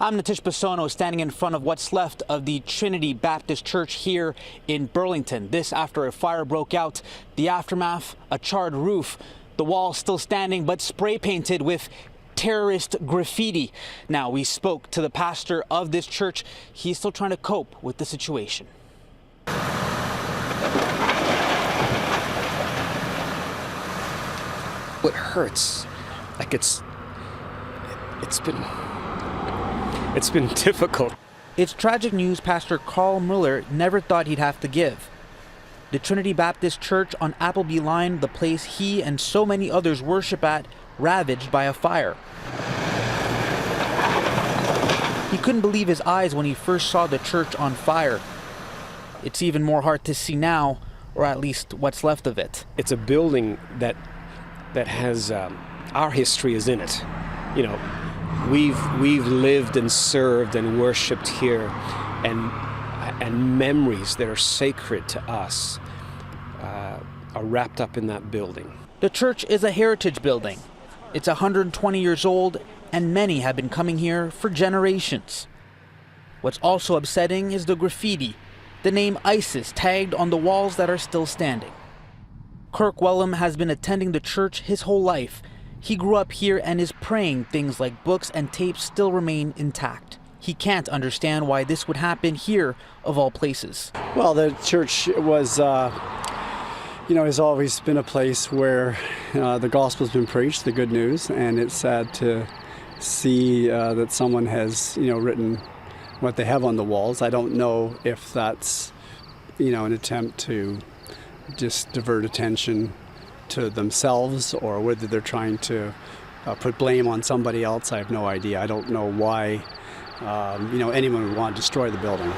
I'm Natish Basono, standing in front of what's left of the Trinity Baptist Church here in Burlington. This after a fire broke out. The aftermath, a charred roof, the wall still standing but spray painted with terrorist graffiti. Now, we spoke to the pastor of this church. He's still trying to cope with the situation. It hurts. Like it's been difficult. It's tragic news Pastor Carl Mueller never thought he'd have to give. The Trinity Baptist Church on Appleby Line, the place he and so many others worship at, ravaged by a fire. He couldn't believe his eyes when he first saw the church on fire. It's even more hard to see now, or at least what's left of it. It's a building that has our history is in it. You know, we've lived and served and worshipped here, and memories that are sacred to us are wrapped up in that building. The church is a heritage building. It's 120 years old, and many have been coming here for generations. What's also upsetting is the graffiti, the name ISIS tagged on the walls that are still standing. Kirk Wellham has been attending the church his whole life. He grew up here and is praying things like books and tapes still remain intact. He can't understand why this would happen here, of all places. Well, the church was, has always been a place where the gospel's been preached, the good news, and it's sad to see that someone has, written what they have on the walls. I don't know if that's, an attempt to just divert attention to themselves or whether they're trying to put blame on somebody else. I have no idea. I don't know why, anyone would want to destroy the building.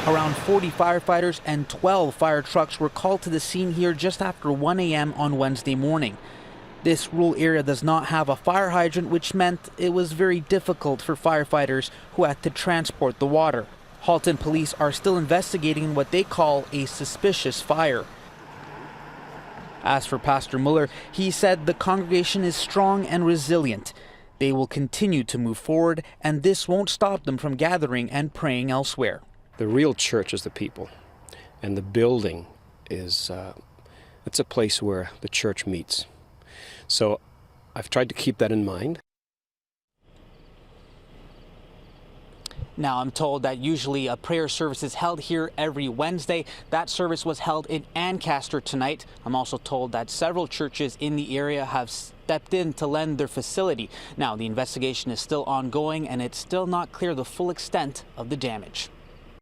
Around 40 firefighters and 12 fire trucks were called to the scene here just after 1 a.m. on Wednesday morning. This rural area does not have a fire hydrant, which meant it was very difficult for firefighters who had to transport the water. Halton police are still investigating what they call a suspicious fire. As for Pastor Mueller, he said the congregation is strong and resilient. They will continue to move forward, and this won't stop them from gathering and praying elsewhere. The real church is the people, and the building is it's a place where the church meets. So I've tried to keep that in mind. Now, I'm told that usually a prayer service is held here every Wednesday. That service was held in Ancaster tonight. I'm also told that several churches in the area have stepped in to lend their facility. Now, the investigation is still ongoing, and it's still not clear the full extent of the damage.